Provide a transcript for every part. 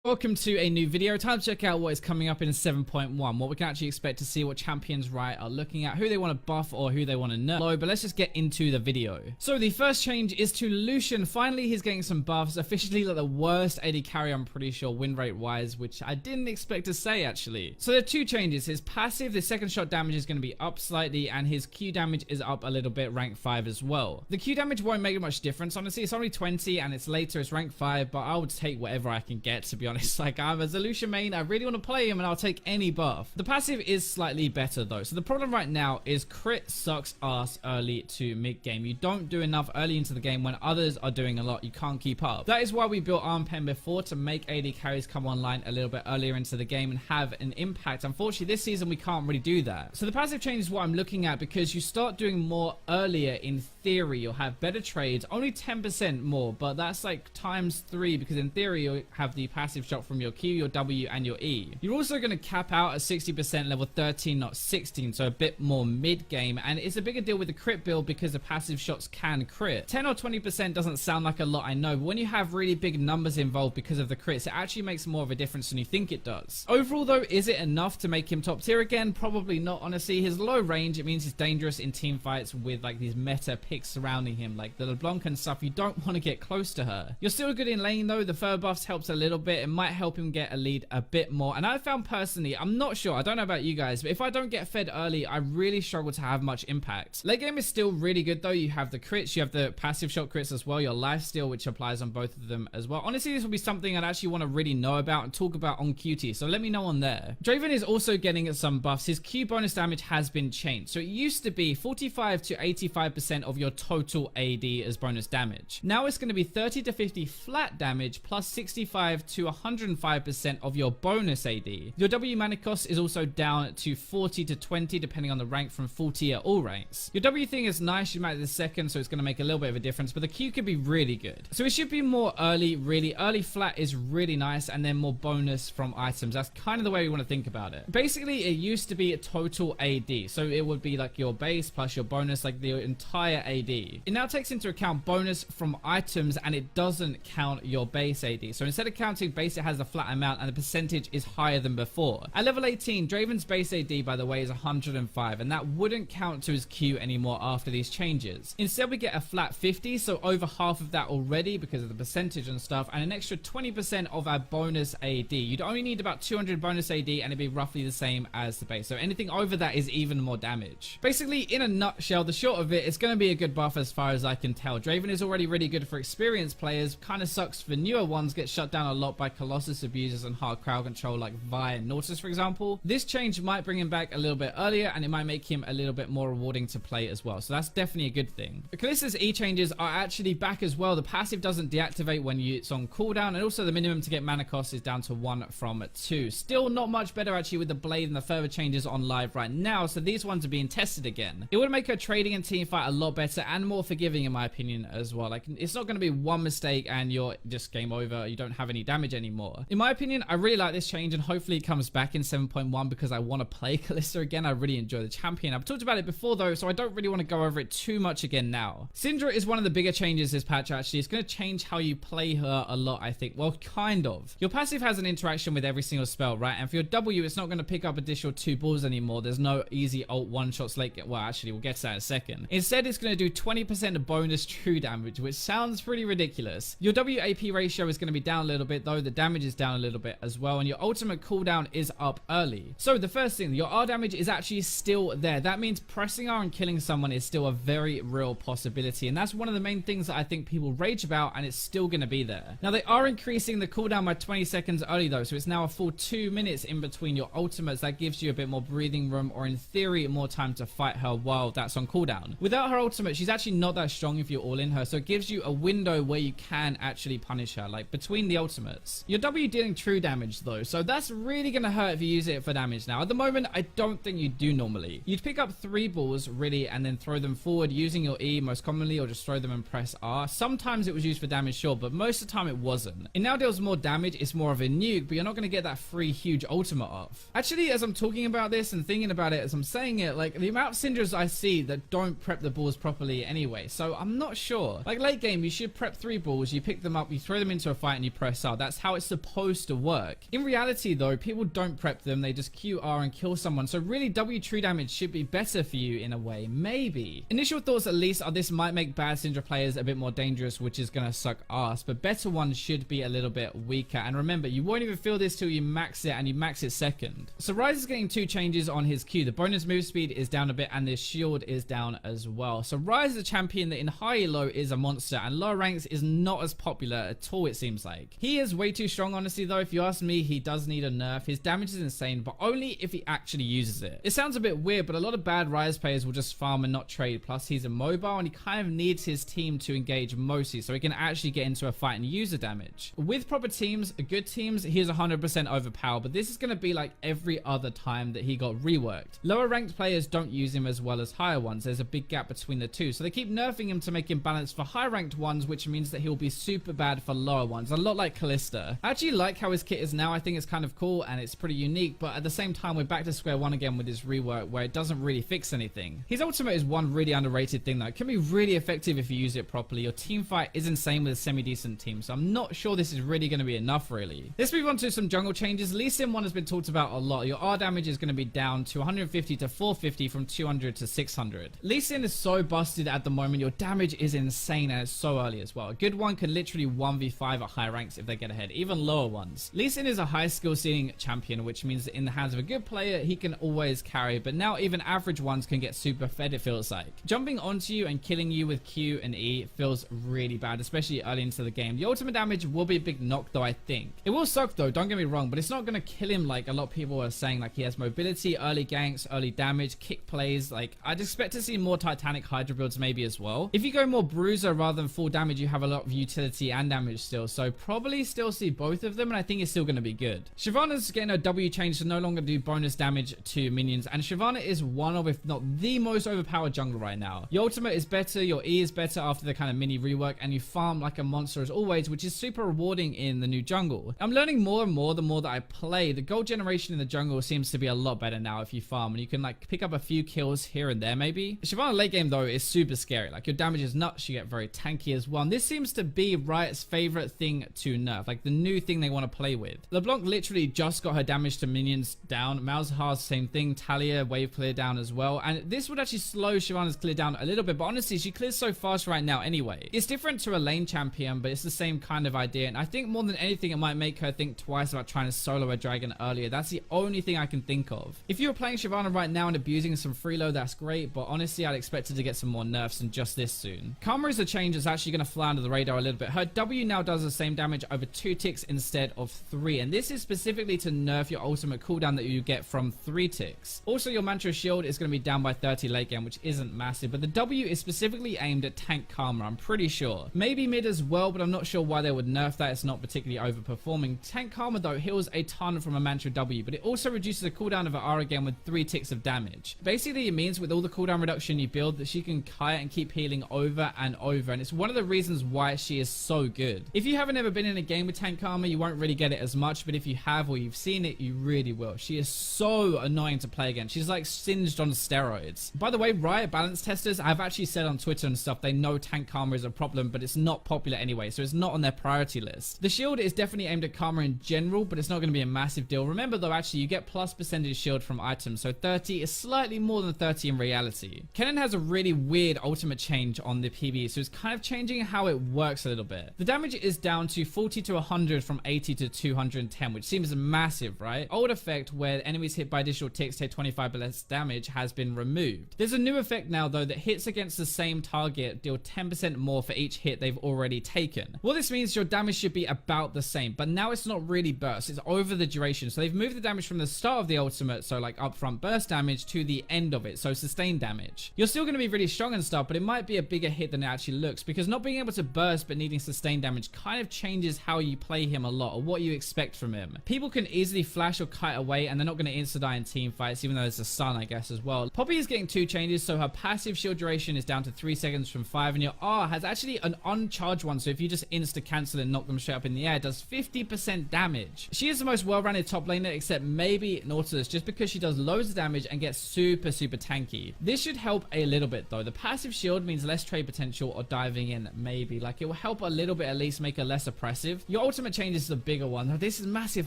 Welcome to a new video. Time to check out what is coming up in 7.1, what we can actually expect to see, what champions Riot are looking at, who they want to buff or who they want to nerf. But let's just get into the video. So the first change is to Lucian. Finally, he's getting some buffs. Officially like the worst AD carry, I'm pretty sure, win rate wise, which I didn't expect to say actually. So there are two changes. His passive, the second shot damage is going to be up slightly, and his Q damage is up a little bit, rank 5 as well. The Q damage won't make much difference, honestly. It's only 20 and it's later, it's rank 5, but I would take whatever I can get, to be honest. Like, I'm a Lucian main, I really want to play him and I'll take any buff. The passive is slightly better though. So the problem right now is crit sucks ass early to mid game. You don't do enough early into the game when others are doing a lot. You can't keep up. That is why we built Arm Pen before, to make AD carries come online a little bit earlier into the game and have an impact. Unfortunately, this season we can't really do that. So the passive change is what I'm looking at, because you start doing more earlier. In theory, you'll have better trades, only 10% more, but that's like times 3, because in theory you'll have the passive shot from your Q, your W, and your E. You're also going to cap out at 60% level 13, not 16, so a bit more mid game, and it's a bigger deal with the crit build because the passive shots can crit. 10 or 20% doesn't sound like a lot, I know, but when you have really big numbers involved because of the crits, it actually makes more of a difference than you think it does. Overall though, is it enough to make him top tier again? Probably not, honestly. His low range, it means he's dangerous in team fights with like these meta picks surrounding him, like the LeBlanc and stuff. You don't want to get close to her. You're still good in lane though. The fur buffs helps a little bit. It might help him get a lead a bit more, and I found personally, I'm not sure, I don't know about you guys, but if I don't get fed early, I really struggle to have much impact. Late game is still really good though. You have the crits, you have the passive shot crits as well, your lifesteal, which applies on both of them as well. Honestly, this will be something I'd actually want to really know about and talk about on QT, so let me know on there. Draven is also getting some buffs. His Q bonus damage has been changed, so it used to be 45 to 85% of your total AD as bonus damage. Now it's going to be 30 to 50 flat damage plus 65 to 105% of your bonus AD. Your W mana cost is also down to 40 to 20 depending on the rank, from 40 at all ranks. Your W thing is nice, you might the second, so it's going to make a little bit of a difference, but the Q could be really good. So it should be more early, really early flat is really nice, and then more bonus from items. That's kind of the way we want to think about it. Basically, it used to be a total AD, so it would be like your base plus your bonus, like the entire AD. It now takes into account bonus from items, and it doesn't count your base AD. So instead of counting base, it has a flat amount, and the percentage is higher than before. At level 18, Draven's base AD, by the way, is 105, and that wouldn't count to his Q anymore after these changes. Instead, we get a flat 50, so over half of that already because of the percentage and stuff, and an extra 20% of our bonus AD. You'd only need about 200 bonus AD, and it'd be roughly the same as the base. So anything over that is even more damage. Basically, in a nutshell, the short of it, it's going to be a good buff as far as I can tell. Draven is already really good for experienced players. Kind of sucks for newer ones, get shut down a lot by Colossus abusers and hard crowd control like Vi and Nautilus, for example. This change might bring him back a little bit earlier, and it might make him a little bit more rewarding to play as well. So that's definitely a good thing. The Callista's E changes are actually back as well. The passive doesn't deactivate when it's on cooldown, and also the minimum to get mana cost is down to 1 from 2. Still not much better actually with the blade and the further changes on live right now, so these ones are being tested again. It would make her trading and team fight a lot better and more forgiving in my opinion as well. Like, it's not going to be one mistake and you're just game over, you don't have any damage anymore. In my opinion, I really like this change, and hopefully it comes back in 7.1 because I want to play Calista again. I really enjoy the champion. I've talked about it before though, so I don't really want to go over it too much again now. Syndra is one of the bigger changes this patch actually. It's going to change how you play her a lot, I think. Well, kind of. Your passive has an interaction with every single spell, right? And for your W, it's not going to pick up additional 2 balls anymore. There's no easy ult one-shots late. Well, actually, we'll get to that in a second. Instead, it's going to do 20% of bonus true damage, which sounds pretty ridiculous. Your W AP ratio is going to be down a little bit though. The damage is down a little bit as well, and your ultimate cooldown is up early. So the first thing, your R damage is actually still there. That means pressing R and killing someone is still a very real possibility, and that's one of the main things that I think people rage about, and it's still going to be there. Now, they are increasing the cooldown by 20 seconds early though, so it's now a full 2 minutes in between your ultimates. That gives you a bit more breathing room, or in theory more time to fight her while that's on cooldown. Without her ultimate, she's actually not that strong if you're all in her, so it gives you a window where you can actually punish her, like between the ultimates. Your W dealing true damage though, so that's really going to hurt if you use it for damage. Now at the moment, I don't think you do normally. You'd pick up 3 balls really and then throw them forward using your E most commonly, or just throw them and press R. Sometimes it was used for damage, sure, but most of the time it wasn't. It now deals more damage. It's more of a nuke, but you're not going to get that free huge ultimate off. Actually, as I'm talking about this and thinking about it as I'm saying it, like the amount of Syndras I see that don't prep the balls properly anyway, so I'm not sure. Like late game, you should prep 3 balls, you pick them up, you throw them into a fight, and you press R. That's how how it's supposed to work. In reality though, people don't prep them, they just QR and kill someone, so really W true damage should be better for you in a way, maybe. Initial thoughts at least are this might make bad Syndra players a bit more dangerous, which is gonna suck ass, but better ones should be a little bit weaker. And remember, you won't even feel this till you max it, and you max it second. So Ryze is getting 2 changes on his Q. The bonus move speed is down a bit and the shield is down as well. So Ryze is a champion that in high elo is a monster, and lower ranks is not as popular at all, it seems like. He is way too strong, honestly though. If you ask me, he does need a nerf. His damage is insane, but only if he actually uses it. It sounds a bit weird, but a lot of bad Ryze players will just farm and not trade. Plus he's immobile and he kind of needs his team to engage mostly so he can actually get into a fight and use the damage. With proper teams, good teams, he is 100% overpowered, but this is going to be like every other time that he got reworked. Lower ranked players don't use him as well as higher ones. There's a big gap between the two, so they keep nerfing him to make him balanced for high ranked ones, which means that he'll be super bad for lower ones, a lot like Kalista. I actually like how his kit is now. I think it's kind of cool and it's pretty unique, but at the same time we're back to square one again with his rework where it doesn't really fix anything. His ultimate is one really underrated thing though. It can be really effective if you use it properly. Your team fight is insane with a semi-decent team, so I'm not sure this is really going to be enough really. Let's move on to some jungle changes. Lee Sin 1 has been talked about a lot. Your R damage is going to be down to 150 to 450 from 200 to 600. Lee Sin is so busted at the moment. Your damage is insane and it's so early as well. A good one can literally 1v5 at high ranks if they get ahead, even lower ones. Lee Sin is a high skill ceiling champion, which means that in the hands of a good player, he can always carry, but now even average ones can get super fed, it feels like. Jumping onto you and killing you with Q and E feels really bad, especially early into the game. The ultimate damage will be a big knock though, I think. It will suck though, don't get me wrong, but it's not going to kill him like a lot of people are saying. Like, he has mobility, early ganks, early damage, kick plays. Like, I'd expect to see more Titanic Hydra builds maybe as well. If you go more bruiser rather than full damage, you have a lot of utility and damage still, so probably still see both of them, and I think it's still going to be good. Shyvana's getting a W change to no longer do bonus damage to minions, and Shyvana is one of, if not the most overpowered jungler right now. Your ultimate is better, your E is better after the kind of mini rework, and you farm like a monster as always, which is super rewarding in the new jungle. I'm learning more and more the more that I play. The gold generation in the jungle seems to be a lot better now if you farm, and you can like pick up a few kills here and there maybe. Shyvana late game though is super scary. Like, your damage is nuts, you get very tanky as well, and this seems to be Riot's favorite thing to nerf, like the new thing they want to play with. LeBlanc literally just got her damage to minions down. Malzahar's same thing. Talia wave clear down as well, and this would actually slow Shyvana's clear down a little bit, but honestly she clears so fast right now anyway. It's different to a lane champion, but it's the same kind of idea, and I think more than anything it might make her think twice about trying to solo a dragon earlier. That's the only thing I can think of. If you were playing Shyvana right now and abusing some freeload, that's great, but honestly I'd expect her to get some more nerfs than just this soon. Karma is a change that's actually going to fly under the radar a little bit. Her W now does the same damage over 2 ticks instead of 3, and this is specifically to nerf your ultimate cooldown that you get from 3 ticks. Also, your mantra shield is going to be down by 30 late game, which isn't massive, but the W is specifically aimed at tank Karma, I'm pretty sure. Maybe mid as well, but I'm not sure why they would nerf that. It's not particularly overperforming. Tank Karma though heals a ton from a mantra W, but it also reduces the cooldown of her R again with 3 ticks of damage. Basically it means with all the cooldown reduction you build that she can kite and keep healing over and over, and it's one of the reasons why she is so good. If you haven't ever been in a game with tank Karma, you won't really get it as much, but if you have or you've seen it, you really will. She is so annoying to play against. She's like singed on steroids. By the way, Riot balance testers have actually said on Twitter and stuff they know tank Karma is a problem, but it's not popular anyway, so it's not on their priority list. The shield is definitely aimed at Karma in general, but it's not going to be a massive deal. Remember though, actually you get plus percentage shield from items, so 30 is slightly more than 30 in reality. Kennen has a really weird ultimate change on the PvE, so it's kind of changing how it works a little bit. The damage is down to 40 to 100 from 80 to 210, which seems massive, right? Old effect where enemies hit by additional ticks take 25 less damage has been removed. There's a new effect now though that hits against the same target deal 10% more for each hit they've already taken. What this means, your damage should be about the same, but now it's not really burst, it's over the duration. So they've moved the damage from the start of the ultimate, so like upfront burst damage, to the end of it, so sustained damage. You're still going to be really strong and stuff, but it might be a bigger hit than it actually looks, because not being able to burst but needing sustained damage kind of changes how you play him a lot, or what you expect from him. People can easily flash or kite away, and they're not going to insta-die in team fights, even though there's a stun I guess as well. Poppy is getting 2 changes, so her passive shield duration is down to 3 seconds from 5, and your R has actually an uncharged one, so if you just insta-cancel and knock them straight up in the air, it does 50% damage. She is the most well-rounded top laner, except maybe Nautilus, just because she does loads of damage and gets super tanky. This should help a little bit though. The passive shield means less trade potential or diving in, maybe. Like, it will help a little bit at least, make her less oppressive. Your ultimate ultimate change is the bigger one. Now, this is massive.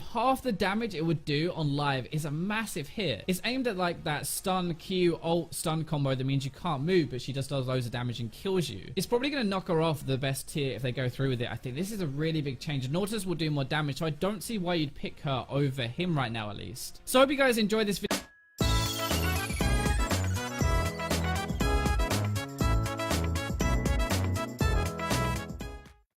Half the damage it would do on live is a massive hit. It's aimed at like that stun Q ult stun combo that means you can't move, but she just does loads of damage and kills you. It's probably going to knock her off the best tier if they go through with it. I think this is a really big change. Nautilus will do more damage, so I don't see why you'd pick her over him right now, at least. So I hope you guys enjoyed this video.